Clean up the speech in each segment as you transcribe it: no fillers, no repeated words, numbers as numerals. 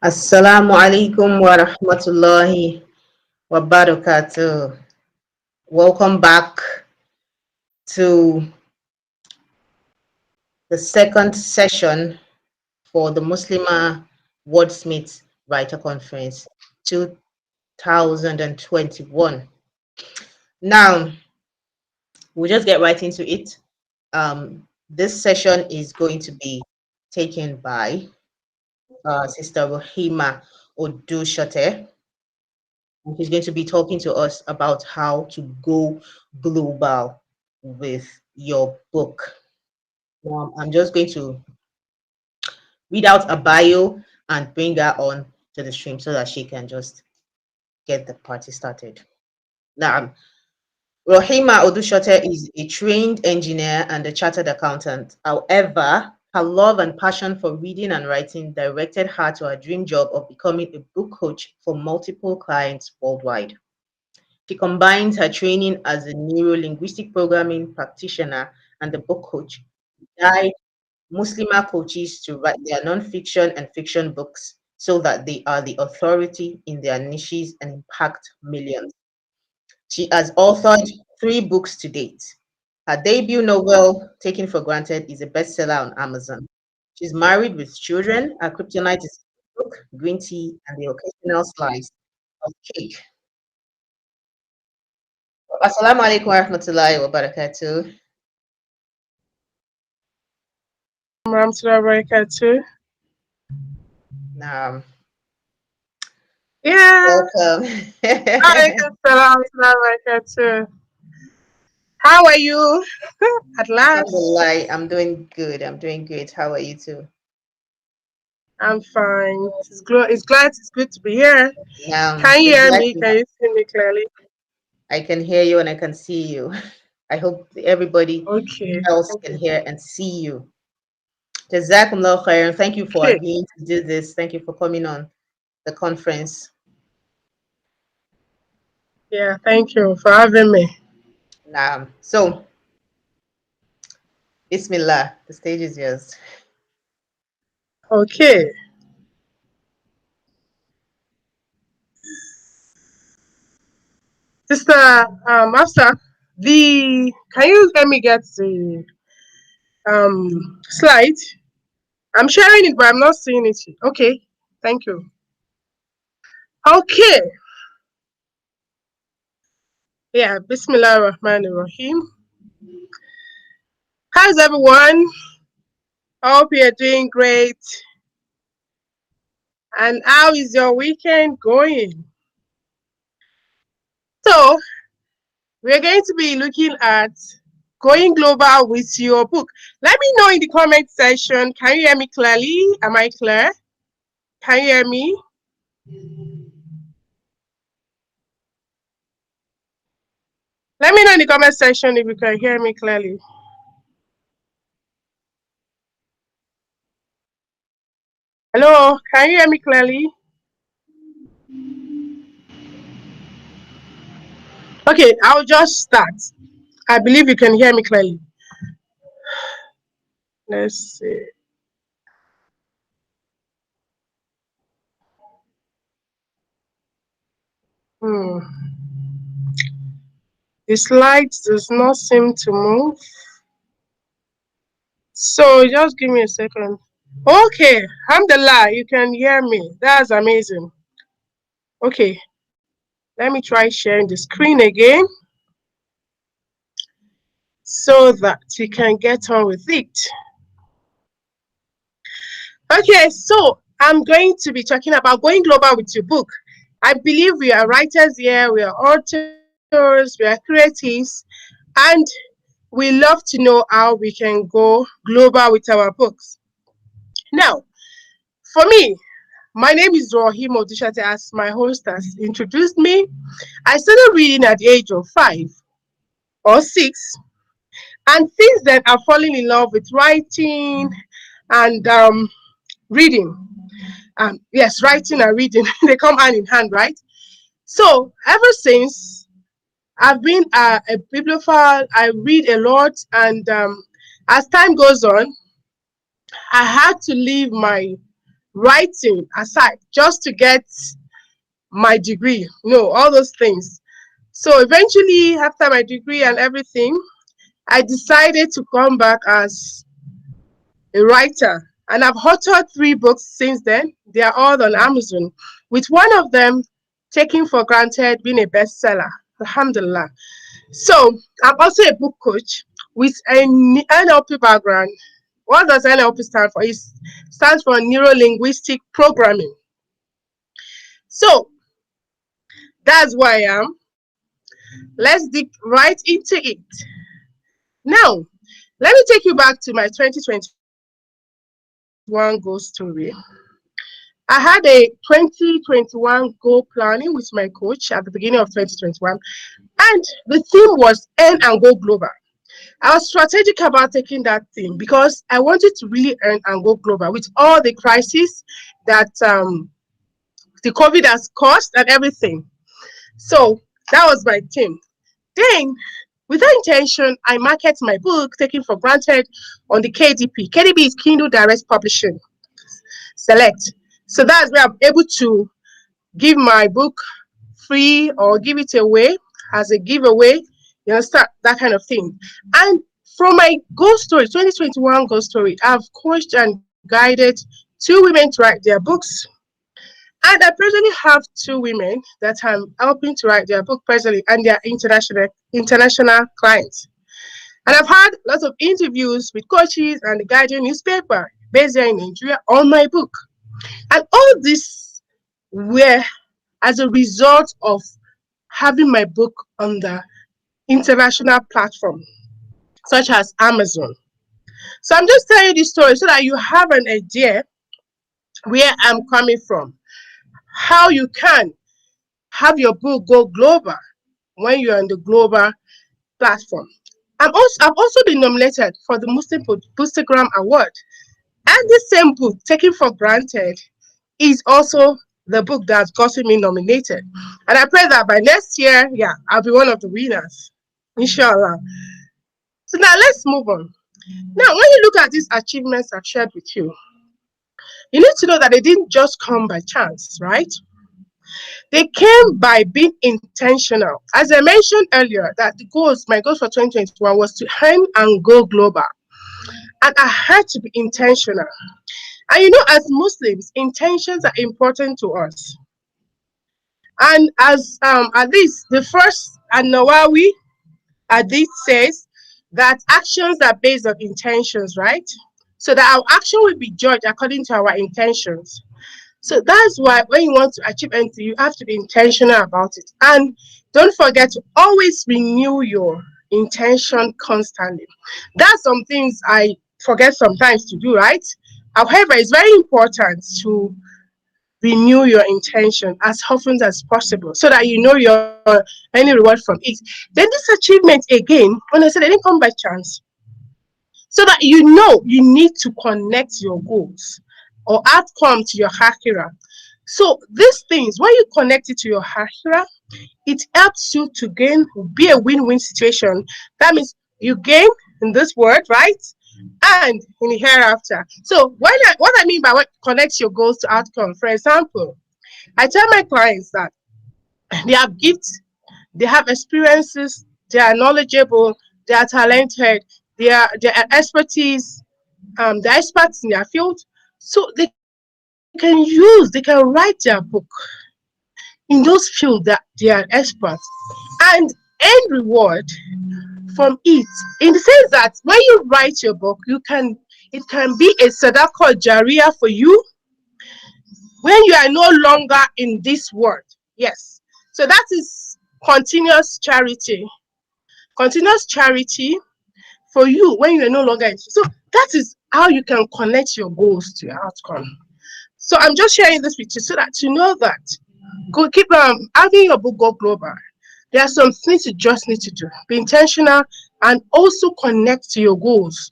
Assalamu alaikum wa rahmatullahi wa barakatuh. Welcome back to the second session for the Muslimah Wordsmith Writer Conference 2021. Now, we'll just get right into it. This session is going to be taken by Sister Raheemah Odusote. She's going to be talking to us about how to go global with your book. I'm just going to read out a bio and bring her on to the stream so that she can just get the party started. Now, Raheemah Odusote is a trained engineer and a chartered accountant. However, her love and passion for reading and writing directed her to her dream job of becoming a book coach for multiple clients worldwide. She combines her training as a Neuro Linguistic Programming practitioner and a book coach to guide Muslimah coaches to write their nonfiction and fiction books so that they are the authority in their niches and impact millions. She has authored 3 books to date. Her debut novel, Taken for Granted, is a bestseller on Amazon. She's married with children. Her kryptonite is book, green tea, and the occasional slice of cake. Assalamu alaikum wa rahmatullahi wa barakatuh. Mwswritercon21 Yeah. Welcome. Mwswritercon21 How are you? At last. Alhamdulillah, I'm doing good. I'm doing great. How are you too? I'm fine. It's good to be here. Can you It's hear glad me? to- Can you see me clearly? I can hear you and I can see you. I hope everybody Okay. else can hear and see you. Jazakumullah khairan. Thank you for Okay. agreeing to do this. Thank you for coming on the conference. Yeah, thank you for having me. So, Bismillah, the stage is yours. Okay. Sister Afsa, can you let me get the slide? I'm sharing it, but I'm not seeing it. Okay, thank you. Okay. Yeah, Bismillah Rahman Rahim. How's everyone? I hope you're doing great. And how is your weekend going? So, we're going to be looking at going global with your book. Let me know in the comment section. Can you hear me clearly? Am I clear? Can you hear me? Let me know in the comment section if you can hear me clearly. Hello, can you hear me clearly? Okay, I'll just start. I believe you can hear me clearly. Let's see. The slide does not seem to move. So just give me a second. Okay, alhamdulillah, you can hear me. That's amazing. Okay, let me try sharing the screen again so that we can get on with it. Okay, so I'm going to be talking about going global with your book. I believe we are writers here, we are authors, we are creatives, and we love to know how we can go global with our books. Now, for me, my name is Raheemah Odusote, as my host has introduced me. I started reading at the age of 5 or 6, and since then I've fallen in love with writing and reading. Yes, writing and reading, they come hand in hand, right? So ever since, I've been a bibliophile. I read a lot, and as time goes on, I had to leave my writing aside just to get my degree. No, all those things. So eventually, after my degree and everything, I decided to come back as a writer. And I've authored 3 books since then. They are all on Amazon, with one of them taken for granted being a bestseller. Alhamdulillah. So I'm also a book coach with an NLP background. What does NLP stand for? It stands for Neuro Linguistic Programming. So that's who I am. Let's dig right into it. Now, let me take you back to my 2021 goal story. I had a 2021 goal planning with my coach at the beginning of 2021, and the theme was Earn and Go Global. I was strategic about taking that theme because I wanted to really earn and go global with all the crises that the COVID has caused and everything. So that was my theme. Then, with that intention, I market my book, taken for granted, on the KDP. KDP is Kindle Direct Publishing Select. So that's where I'm able to give my book free or give it away as a giveaway, you understand, that kind of thing. And from my goal story, 2021 goal story, I've coached and guided 2 women to write their books. And I presently have 2 women that I'm helping to write their book presently, and they are international clients. And I've had lots of interviews with coaches and the Guardian newspaper based here in Nigeria on my book. And all this were as a result of having my book on the international platform, such as Amazon. So I'm just telling you this story so that you have an idea where I'm coming from, how you can have your book go global when you're on the global platform. I've also been nominated for the Muslim Bookstagram Award. And the same book, Taken for Granted, is also the book that's gotten me nominated. And I pray that by next year, I'll be one of the winners, inshallah. So now let's move on. Now, when you look at these achievements I've shared with you, you need to know that they didn't just come by chance, right? They came by being intentional. As I mentioned earlier, that my goals for 2021 was to earn and go global. And I had to be intentional. And you know, as Muslims, intentions are important to us. And as at least the first An-Nawawi hadith says that actions are based on intentions, right? So that our action will be judged according to our intentions. So that's why when you want to achieve anything, you have to be intentional about it. And don't forget to always renew your intention constantly. That's some things I forget sometimes to do, right? However, it's very important to renew your intention as often as possible so that you know your any reward from it. Then this achievement again, when I said it didn't come by chance, so that you know you need to connect your goals or outcome to your akhirah. So these things, when you connect it to your akhirah, it helps you to be a win-win situation. That means you gain in this world, right? And in the hereafter. So what I mean by what connects your goals to outcome, for example, I tell my clients that they have gifts, they have experiences, they are knowledgeable, they are talented, they are expertise, they're experts in their field. So they can write their book in those fields that they are experts and earn reward from it, in the sense that when you write your book, it can be a sadaqah jariyah for you when you are no longer in this world. Yes. So that is continuous charity for you when you are no longer in. So that is how you can connect your goals to your outcome. So I'm just sharing this with you so that you know that keep having your book go global. There are some things you just need to do. Be intentional and also connect to your goals,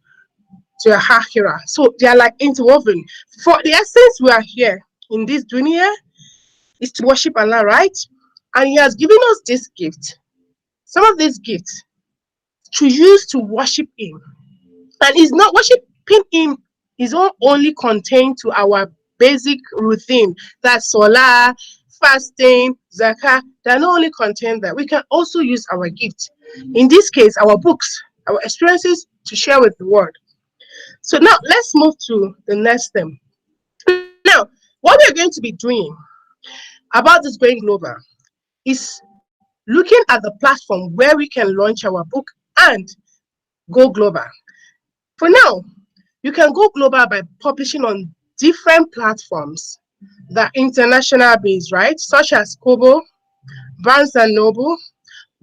to your akhirah. So they are like interwoven. For the essence, we are here in this dunya is to worship Allah, right? And He has given us this gift, some of these gifts, to use to worship Him. And it's not worshiping Him is not only contained to our basic routine. That's salah, fasting, zakah. They're not only contained there. We can also use our gifts. In this case, our books, our experiences to share with the world. So now let's move to the next thing. Now, what we're going to be doing about this going global is looking at the platform where we can launch our book and go global. For now, you can go global by publishing on different platforms that are international based, right? Such as Kobo, Barnes and Noble,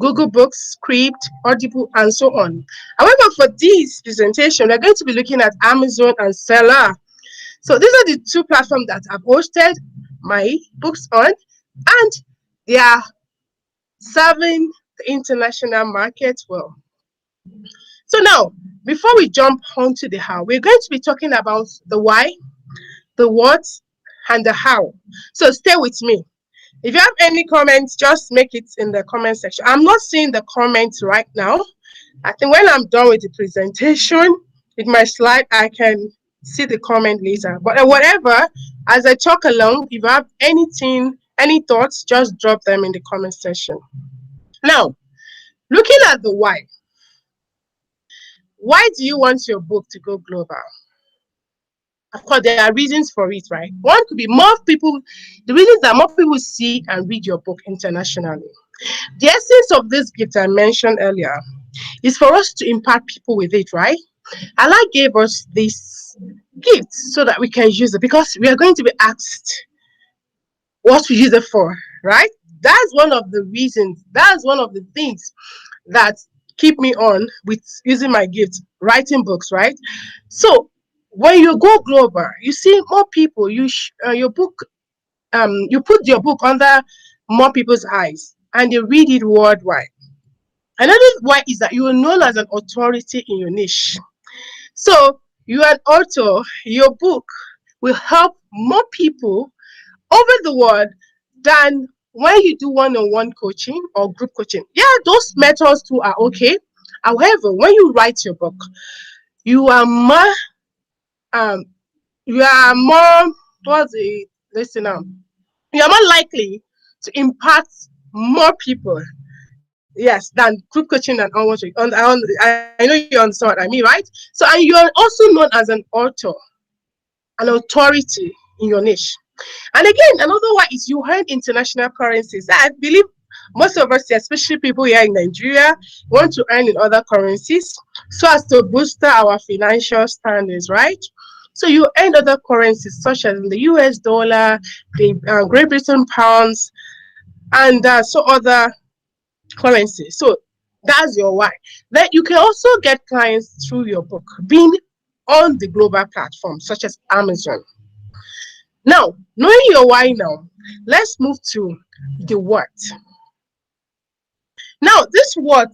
Google Books, Script, Audible, and so on. However, for this presentation, we're going to be looking at Amazon and Seller. So these are the two platforms that I've hosted my books on, and they are serving the international market well. So now, before we jump onto the how, we're going to be talking about the why, the what, and the how. So stay with me. If you have any comments, just make it in the comment section. I'm not seeing the comments right now. I think when I'm done with the presentation, with my slide, I can see the comment later. But whatever, as I talk along, if you have anything, any thoughts, just drop them in the comment section. Now, looking at the why. Why do you want your book to go global? Of course, there are reasons for it, right? One could be more people, the reasons that more people see and read your book internationally. The essence of this gift I mentioned earlier is for us to impact people with it, right? Allah gave us this gift so that we can use it because we are going to be asked what we use it for, right? That's one of the reasons, that's one of the things that keep me on with using my gift, writing books, right? So when you go global, you see more people, your book, you put your book under more people's eyes and they read it worldwide. Another why is that you are known as an authority in your niche. So you are an author, your book will help more people over the world than when you do one-on-one coaching or group coaching. Yeah, those methods too are okay. However, when you write your book, you are more um what's the listen now? You are more likely to impact more people, yes, than group coaching and I know you understand what I mean, right? So and you are also known as an author, an authority in your niche. And again, another one is you earn international currencies. I believe most of us, especially people here in Nigeria, want to earn in other currencies so as to boost our financial standards, right? So you earn other currencies such as the US dollar, the Great Britain pounds, and so other currencies. So that's your why. Then you can also get clients through your book, being on the global platform such as Amazon. Now, knowing your why now, let's move to the what. Now, this what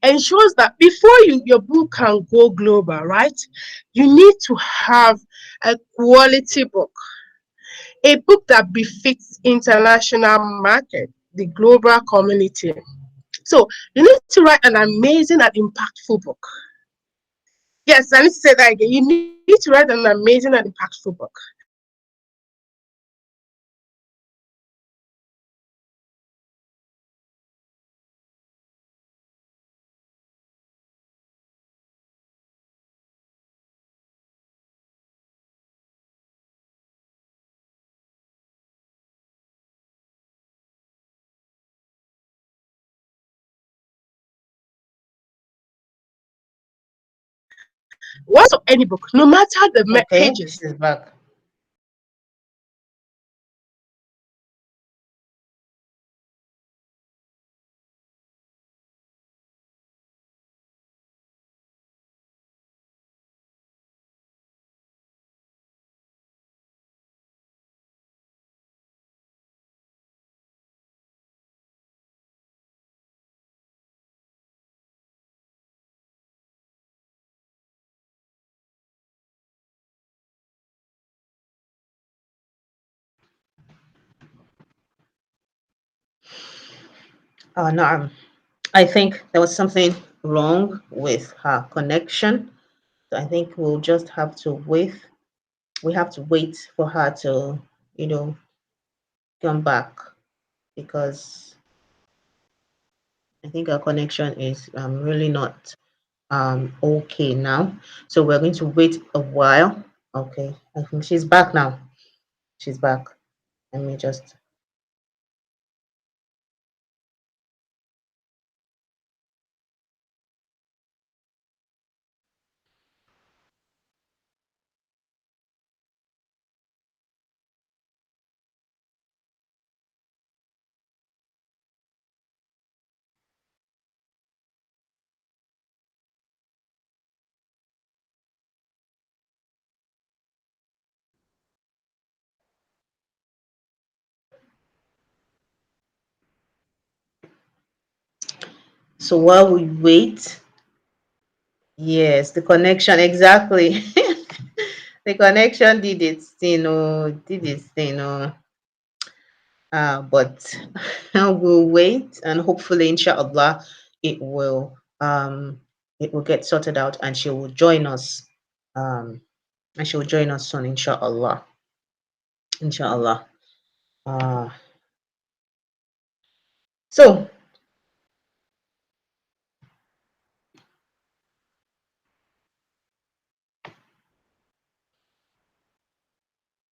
ensures that before your book can go global, right, you need to have a quality book, a book that befits international market, the global community. So you need to write an amazing and impactful book. Yes, I need to say that again. You need to write an amazing and impactful book. Once of any book, no matter the Okay, pages. she's back. No, I think there was something wrong with her connection. So I think we'll just have to wait we have to wait for her to, you know, come back, because I think our connection is really not okay now. So we're going to wait a while. Okay, I think she's back now. She's back. Let me just. So while we wait, yes, the connection, exactly. The connection did its thing, did its thing, but we'll wait, and hopefully, inshallah, it will it will get sorted out, and she will join us. And she will join us soon, inshallah. Inshallah. Uh, so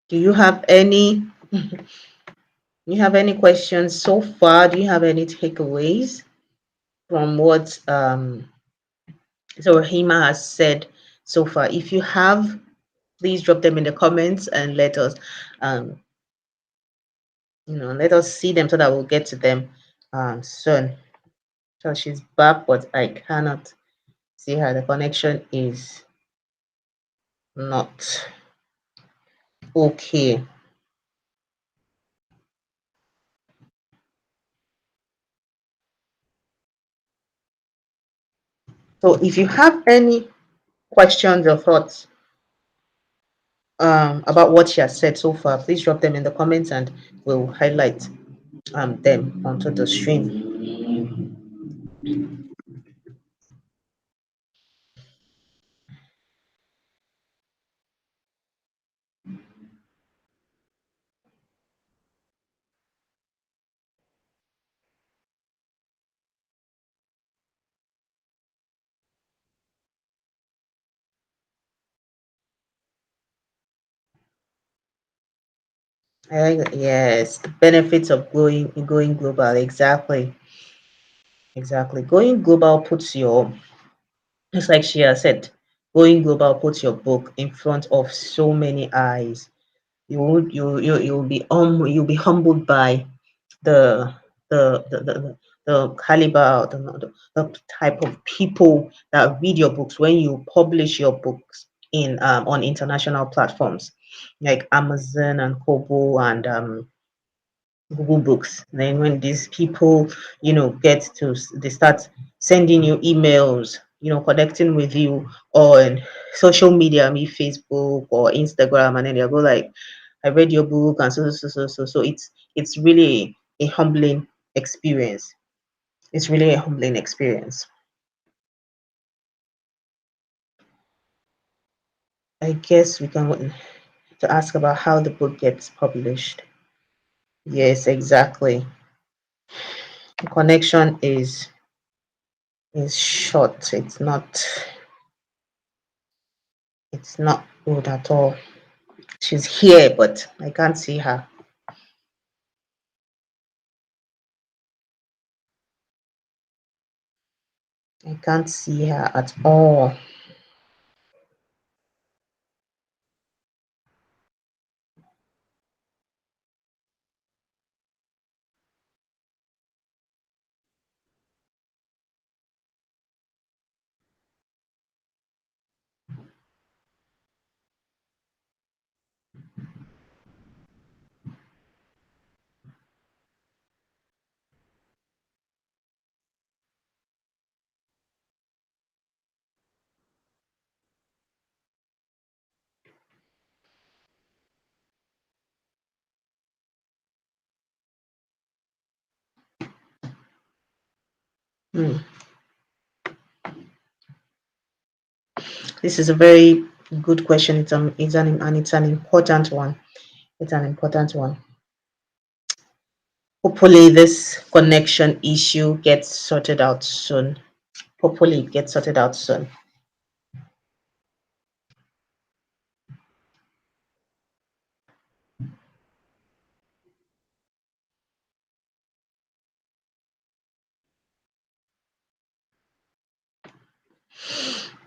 do you have any questions so far? Do you have any takeaways from what so Raheemah has said so far? If you have, please drop them in the comments and let us let us see them so that we'll get to them soon. So she's back, but I cannot see her. The connection is not okay. So if you have any questions or thoughts about what she has said so far, please drop them in the comments and we'll highlight them onto the stream. Yes, the benefits of going global. Exactly. Exactly. Going global puts your, just like she has said, going global puts your book in front of so many eyes. You'll be humbled by the the caliber, the type of people that read your books when you publish your books in on international platforms like Amazon and Kobo and Google Books. Then when these people, get to, they start sending you emails, connecting with you on social media, me Facebook or Instagram, and then they'll go like, I read your book, and so it's really a humbling experience. It's really a humbling experience. I guess we can go to ask about how the book gets published. Yes, exactly. The connection is short. It's not good at all. She's here, but I can't see her. I can't see her at all. Hmm. This is a very Good question. It's an important one. It's an important one. Hopefully, this connection issue gets sorted out soon. Hopefully, it gets sorted out soon.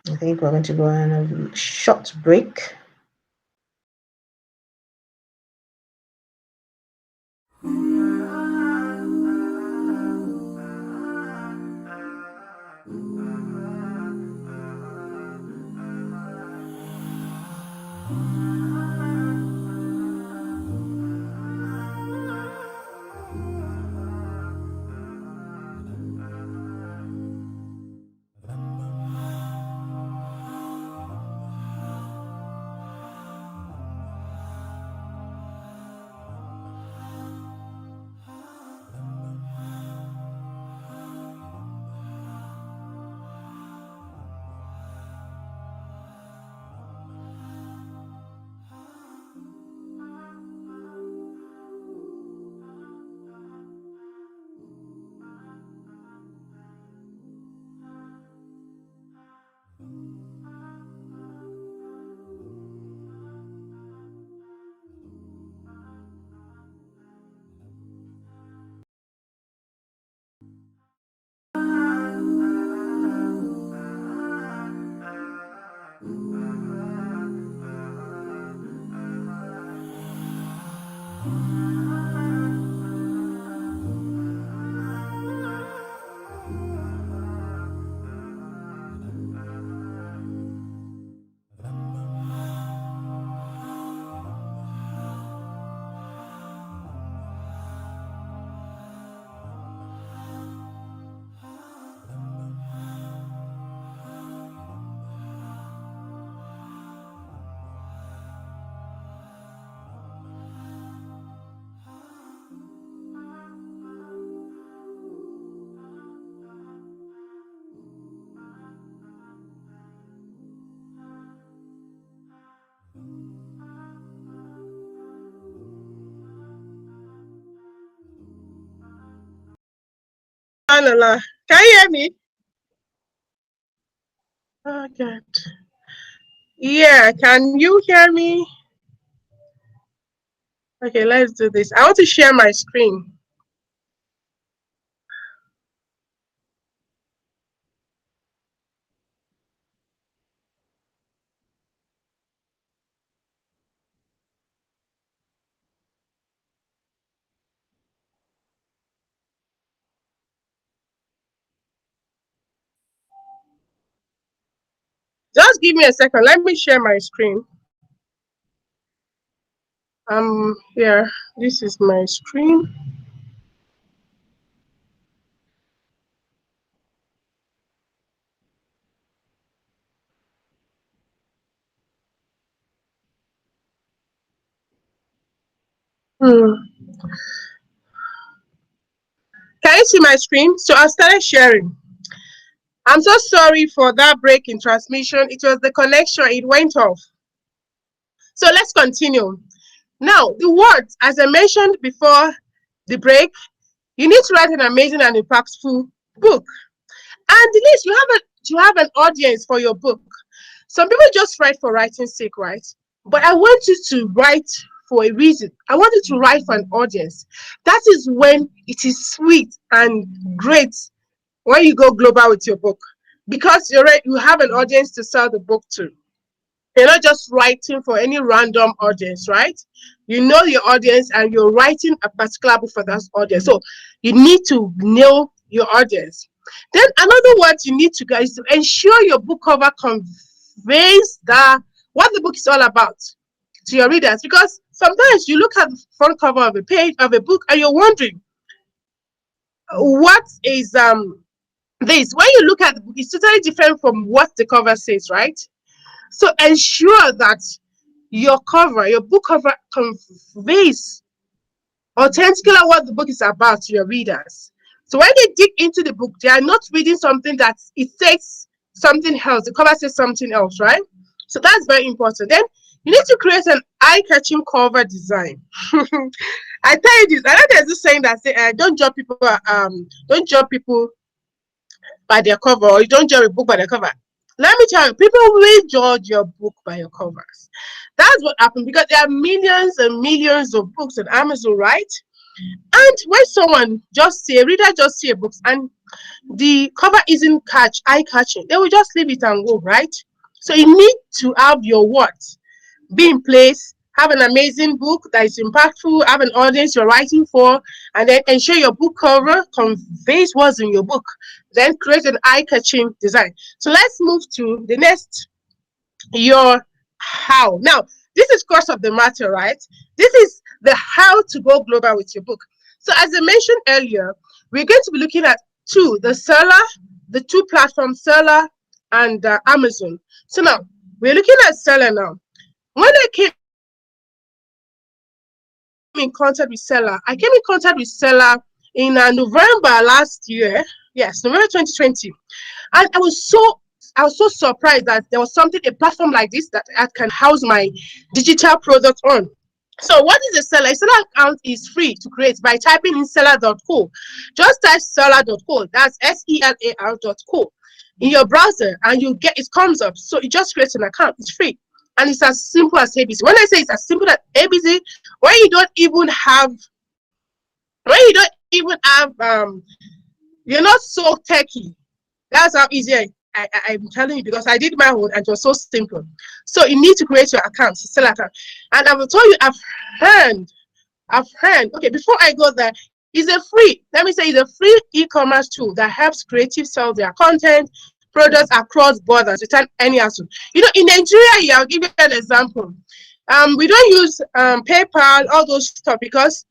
I think we're going to go on a short break. Can you hear me? Oh, God. Yeah, can you hear me? Okay, let's do this. I want to share my screen. Just give me a second. Let me share my screen. Here. This is my screen. Can you see my screen? So I started sharing. I'm so sorry for that break in transmission. It was the connection. It went off. So let's continue. Now, the words, as I mentioned before the break, you need to write an amazing and impactful book. And at least you have an audience for your book. Some people just write for writing's sake, right? But I want you to write for a reason. I want you to write for an audience. That is when it is sweet and great when you go global with your book, because you have an audience to sell the book to. You're not just writing for any random audience, right? You know your audience and you're writing a particular book for that audience. So you need to know your audience. Then another word you need to guys to ensure your book cover conveys what the book is all about to your readers. Because sometimes you look at the front cover of a page of a book and you're wondering, what is this? When you look at the book, it's totally different from what the cover says, right? So ensure that your book cover conveys authentically what the book is about to your readers. So when they dig into the book, they are not reading something that it says something else. The cover says something else, right? So that's very important. Then you need to create an eye-catching cover design. I tell you this. I know there's this saying that say, don't judge people by their cover, or you don't judge a book by their cover. Let me tell you, people will judge your book by your covers. That's what happened, because there are millions and millions of books on Amazon, right? And when someone a reader just see a book and the cover isn't eye-catching, they will just leave it and go, right? So you need to have your words be in place, have an amazing book that is impactful, have an audience you're writing for, and then ensure your book cover conveys what's in your book. Then create an eye-catching design. So let's move to the next, your how. Now, this is course of the matter, right? This is the how to go global with your book. So as I mentioned earlier, we're going to be looking at the two platforms, seller and Amazon. So now, we're looking at seller now. When I came in contact with seller, in November last year. Yes, November 2020. And I was so surprised that there was a platform like this that I can house my digital product on. So what is a seller? A seller account is free to create by typing in seller.co. Just type seller.co. That's selar.co in your browser, and it comes up. So you just create an account. It's free. And it's as simple as ABC. When I say it's as simple as ABC, when you don't even have, you're not so techy. That's how easy I'm telling you, because I did my own and it was so simple. So you need to create your account, sell account. And I will tell you, I've heard, okay, before I go there, it's a free e-commerce tool that helps creatives sell their content, products across borders without any hassle. In Nigeria, I'll give you an example. We don't use PayPal, all those stuff, because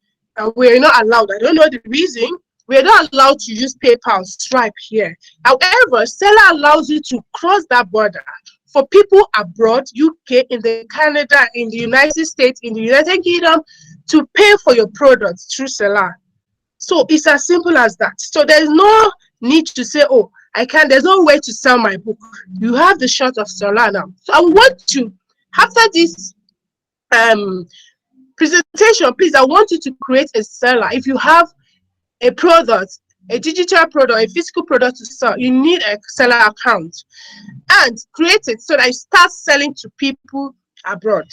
we're not allowed. I don't know the reason. We're not allowed to use PayPal, Stripe here. However, Seller allows you to cross that border for people abroad, UK, in Canada, in the United States, in the United Kingdom, to pay for your products through Seller. So it's as simple as that. So there's no need to say, oh, there's no way to sell my book. You have the shot of Seller now. So I want to, after this presentation, please, I want you to create a seller. If you have a product, a digital product, a physical product to sell, you need a seller account and create it so that you start selling to people abroad.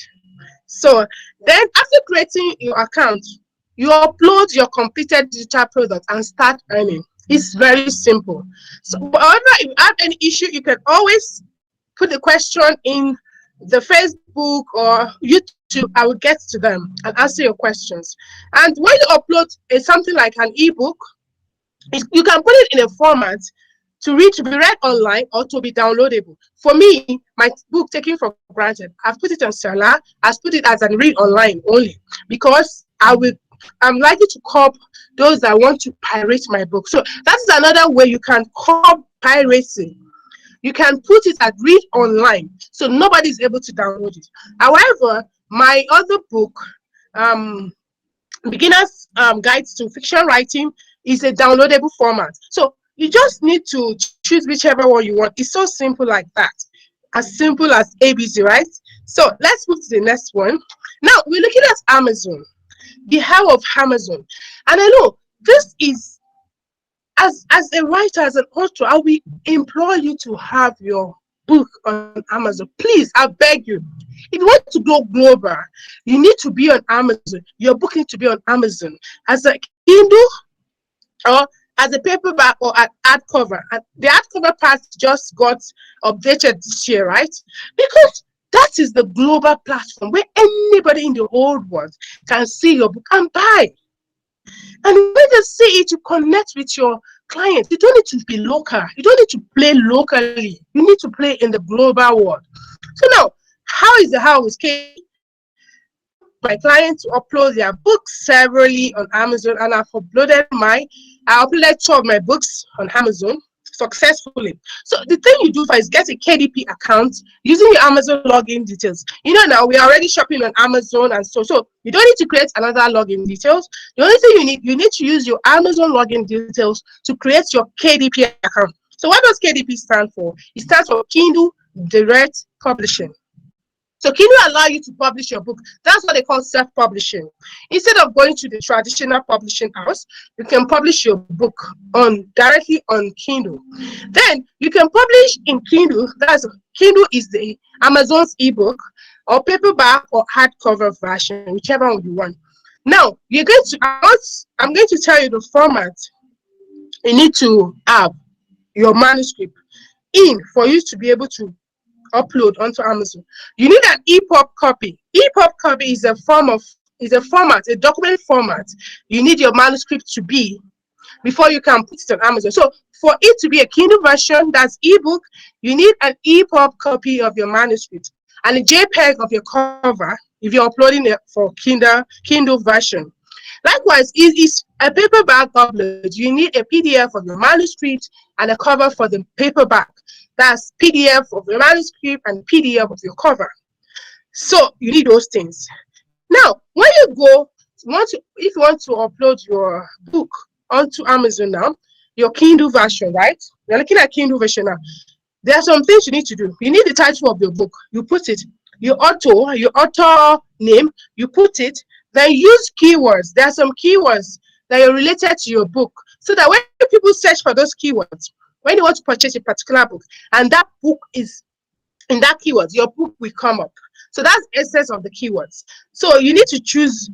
So then after creating your account, you upload your completed digital product and start earning. It's very simple. So however, if you have any issue, you can always put the question in the Facebook or YouTube. I will get to them and answer your questions. And when you upload something like an ebook, you can put it in a format to be read online or to be downloadable. For me, my book, Taken for Granted, I've put it on Seller. I've put it as a read online only, because I'm likely to cop those that want to pirate my book. So that's another way you can cop piracy. You can put it as read online, so nobody's able to download it. However, my other book, Beginner's Guide to Fiction Writing, is a downloadable format. So you just need to choose whichever one you want. It's so simple like that. As simple as ABC, right? So let's move to the next one. Now we're looking at Amazon, the how of Amazon. And I know this is, as a writer, as an author, I will implore you to have your book on Amazon. Please, I beg you. If you want to go global, you need to be on Amazon. Your book needs to be on Amazon as a Kindle or as a paperback or an hardcover. The hardcover part just got updated this year, right? Because that is the global platform where anybody in the whole world can see your book and buy. And when they see it, you connect with your clients. You don't need to be local. You don't need to play locally. You need to play in the global world. So now, how is Kate? My clients to upload their books severally on Amazon, and I've uploaded I uploaded 2 of my books on Amazon successfully. So the thing you do first is get a KDP account using your Amazon login details. Now we are already shopping on Amazon, and so you don't need to create another login details. The only thing you need to use your Amazon login details to create your KDP account. So what does KDP stand for? It stands for Kindle Direct Publishing. So Kindle allow you to publish your book. That's what they call self-publishing. Instead of going to the traditional publishing house, you can publish your book directly on Kindle. Then you can publish in Kindle. Kindle is the Amazon's ebook or paperback or hardcover version, whichever one you want. Now I'm going to tell you the format you need to have your manuscript in for you to be able to upload onto Amazon. You need an EPUB copy. EPUB copy is a format, a document format you need your manuscript to be before you can put it on Amazon. So for it to be a Kindle version, that's ebook, you need an EPUB copy of your manuscript and a JPEG of your cover if you're uploading it for Kindle version. Likewise, is a paperback upload. You need a PDF of your manuscript and a cover for the paperback. That's PDF of your manuscript and PDF of your cover. So you need those things. Now, when you if you want to upload your book onto Amazon now, your Kindle version, right? You're looking at Kindle version now. There are some things you need to do. You need the title of your book. You put it. Your author name, you put it. Then use keywords. There are some keywords that are related to your book, so that when people search for those keywords, when you want to purchase a particular book, and that book is in that keywords, your book will come up. So that's the essence of the keywords. So you need to choose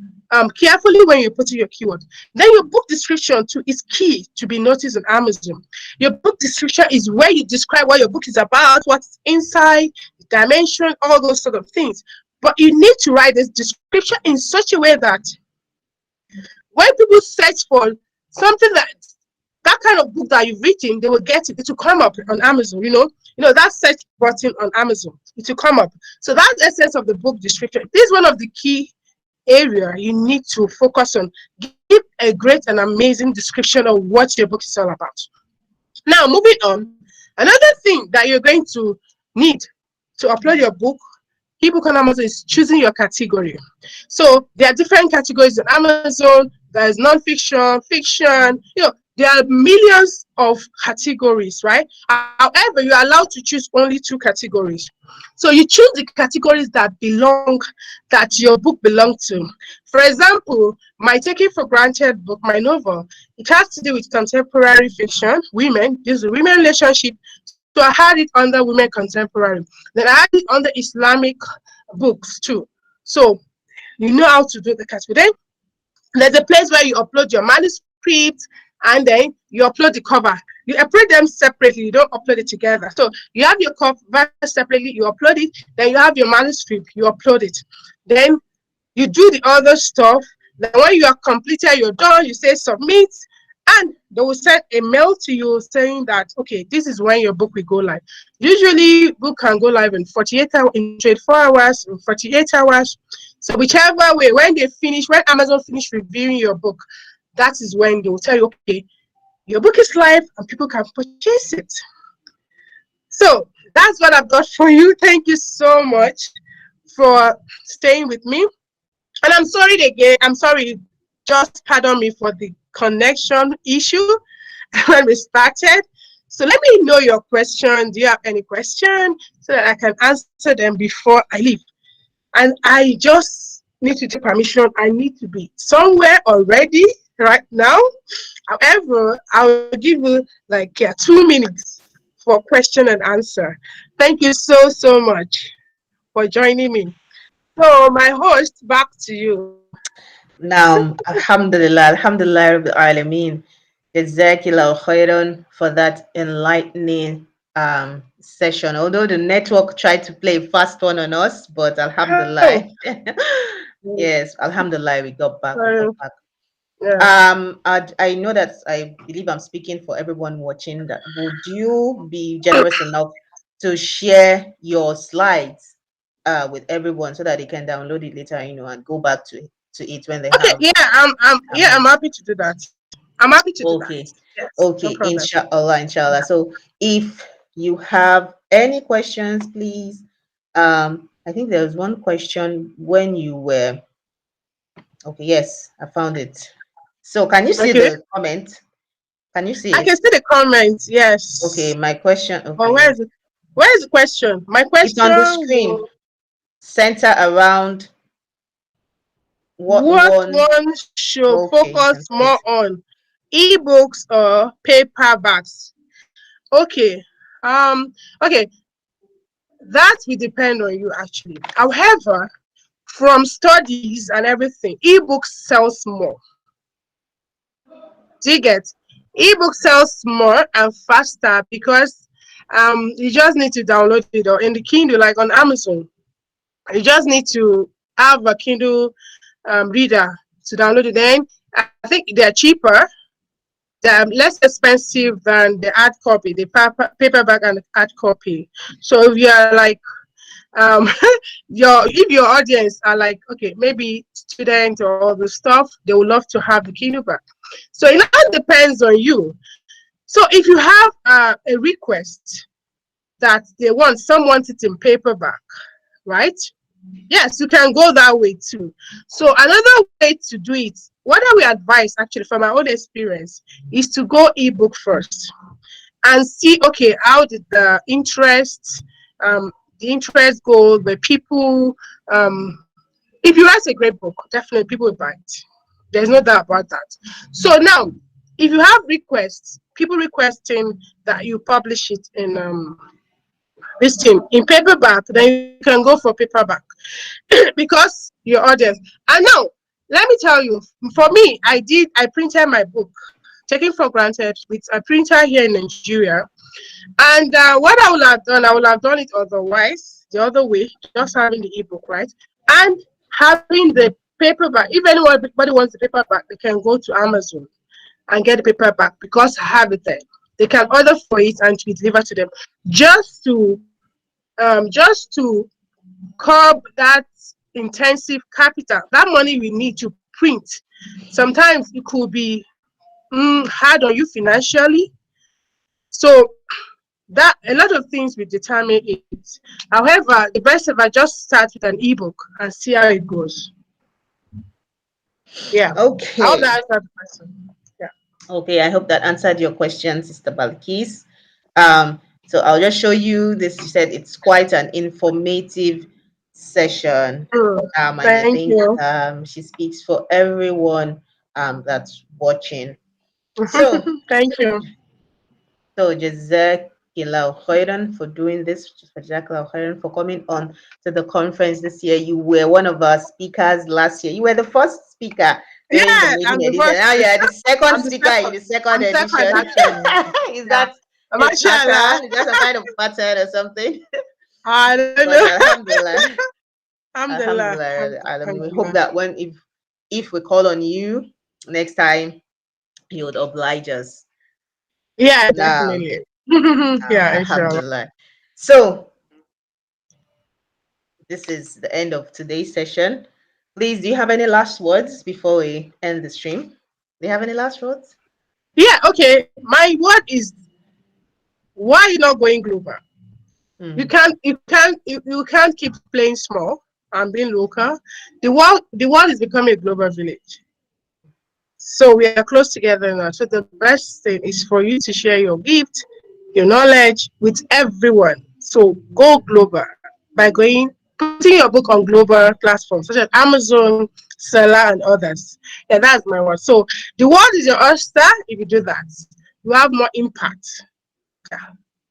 carefully when you put in your keyword. Then your book description too is key to be noticed on Amazon. Your book description is where you describe what your book is about, what's inside, the dimension, all those sort of things. But you need to write this description in such a way that when people search for something that kind of book that you've written, they will get it. It will come up on Amazon, you know that search button on Amazon. It will come up. So that's the essence of the book description. This is one of the key area you need to focus on. Give a great and amazing description of what your book is all about. Now, moving on, another thing that you're going to need to upload your book, ebook on Amazon, is choosing your category. So there are different categories on Amazon. There's nonfiction, fiction, there are millions of categories, right? However, you're allowed to choose only 2 categories. So you choose the categories that your book belongs to. For example, my Taking for Granted book, my novel, it has to do with contemporary fiction, women. This is a women relationship. So I had it under women contemporary. Then I had it under Islamic books too. So you know how to do the category. Then there's a place where you upload your manuscript, and then you upload the cover. You upload them separately, you don't upload it together. So you have your cover separately, you upload it, then you have your manuscript, you upload it. Then you do the other stuff. Then when you are completed, you're done, you say submit, and they will send a mail to you saying that, okay, this is when your book will go live. Usually, book can go live in 48 hours, in 24 hours, in 48 hours. So whichever way, when Amazon finish reviewing your book, that is when they will tell you, okay, your book is live and people can purchase it. So that's what I've got for you. Thank you so much for staying with me. And I'm sorry again. I'm sorry. Just pardon me for the connection issue when we started. So let me know your question. Do you have any question so that I can answer them before I leave? And I just need to take permission. I need to be somewhere already right now. However, I will give you like 2 minutes for question and answer. Thank you so much for joining me. So my host, back to you. Now, Alhamdulillah, Rabbil Alameen. Jazakallahu khairan for that enlightening session. Although the network tried to play a fast one on us, but Alhamdulillah. Yes, Alhamdulillah, we got back. Yeah. I know that I believe I'm speaking for everyone watching. That would you be generous enough to share your slides with everyone so that they can download it later, and go back to it when they have. Yeah, I'm happy to do that. I'm happy to do that. Yes, okay, no inshallah. So if you have any questions, please. I think there was one question when you were. Okay, yes, I found it. So can you see the comment? Can you see it? I can see the comments, yes. Okay, my question. Okay. But where is it? Where is the question? My question. It's on the screen. center around what What one. one should Okay, focus more content. on, ebooks or paperbacks? Okay. Okay, that will depend on you actually. However, from studies and everything, ebooks sells more. Do you get? Ebook sells more and faster because you just need to download it or in the Kindle, like on Amazon. You just need to have a Kindle reader to download it. Then I think they're cheaper, they're less expensive than the hard copy, the paperback and hard copy. So if you're like your if your audience are like, okay, maybe students or all the stuff, they would love to have the Kindle back. So it all depends on you. So if you have a request that they want, some want it in paperback, right? Yes, you can go that way too. So another way to do it, what I will advise actually from my own experience, is to go ebook first and see, okay, how did the interest go, the people, if you write a great book, definitely people will buy it. There's no doubt about that. So now, if you have requests, people requesting that you publish it in this thing in paperback, then you can go for paperback because your audience. And now, let me tell you, for me, I printed my book, taken for granted, with a printer here in Nigeria. And what I would have done it otherwise, the other way, just having the ebook, right? And having the paperback. If anybody wants the paperback, they can go to Amazon and get the paperback because I have it there. They can order for it and to be delivered to them, just to curb that intensive capital, that money we need to print. Sometimes it could be hard on you financially. So that a lot of things will determine it. However, the best if I just start with an ebook and see how it goes. Yeah. I hope Okay. that answered the question. Yeah. Okay, I hope that answered your question, Sister Balikis. So I'll just show you this. You said it's quite an informative session. Mm, And I thank think you. she speaks for everyone that's watching. So, Thank you. Jazakallah khairan for doing this. Jazakallah khairan for coming on to the conference this year. You were one of our speakers last year. You were the first speaker during the Yeah, maiden I'm the edition. first. Now you're the second I'm the speaker second. in the second I'm second edition. actually. Is Yeah. that a Mashallah. pattern? Is that some kind of pattern or something? I don't But know. Alhamdulillah. Alhamdulillah. Alhamdulillah. We hope Alhamdulillah. that if we call on you next time, you would oblige us. Yeah, Now, definitely. Yeah, inshallah. Alhamdulillah. So this is the end of today's session. Please, do you have any last words before we end the stream? Do you have any last words? Yeah, okay. My word is, why are you not going global? Hmm. You can't keep playing small and being local. The world is becoming a global village. So we are close together now. So the best thing is for you to share your gift, your knowledge with everyone. So go global by putting your book on global platforms such as Amazon, Seller, and others. Yeah, that's my word. So the world is your oyster. If you do that, you have more impact. Yeah,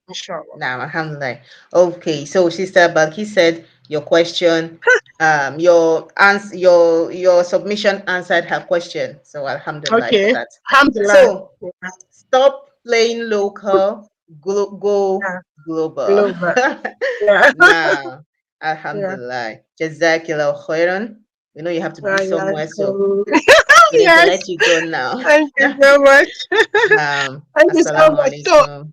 inshallah. Now, alhamdulillah. Okay, so Sister Balki said your question, your submission answered her question. So alhamdulillah for Okay. that. Alhamdulillah. So stop playing local, go Yeah. global. Global. Yeah. Now, Yeah. alhamdulillah. Jazakillah khairan. We know you have to be Yeah. somewhere, so we need to let Yes. you go now. Thank you so much. Thank you so Assalamu much. So, alaikum.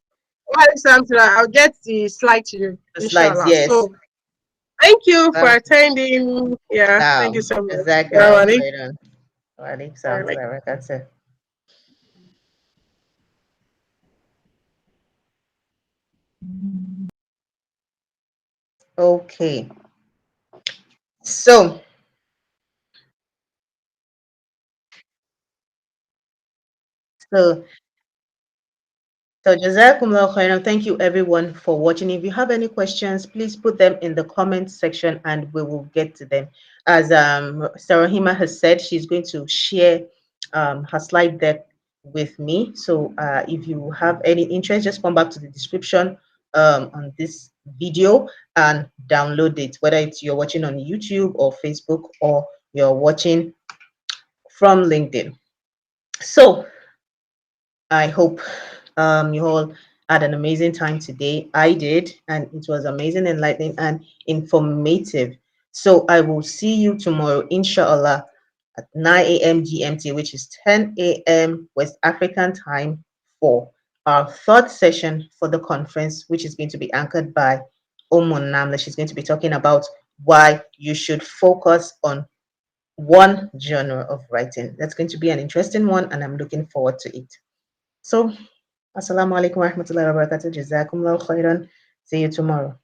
I'll get the slide to you, The slides, inshallah. yes. So, thank you for Um, attending. Yeah. Thank you now, so much. Jazakillah Assalamu khairan. Wa alaikum salam wa alaikum. rahmatullahi wa barakatuh. Okay. So, so So Jazakumullah khairan. Thank you everyone for watching. If you have any questions, please put them in the comment section and we will get to them. As Sarahima has said, she's going to share her slide deck with me. So if you have any interest, just come back to the description on this video and download it, whether it's you're watching on YouTube or Facebook or you're watching from LinkedIn. So I hope you all had an amazing time today. I did, and it was amazing, enlightening, and informative. So I will see you tomorrow, inshallah, at 9 a.m. GMT, which is 10 a.m. West African time, for our third session for the conference, which is going to be anchored by Namla. She's going to be talking about why you should focus on one genre of writing. That's going to be an interesting one, and I'm looking forward to it. So, assalamu alaikum wa rahmatullahi wa barakatuh. Jazakumullah khairan. See you tomorrow.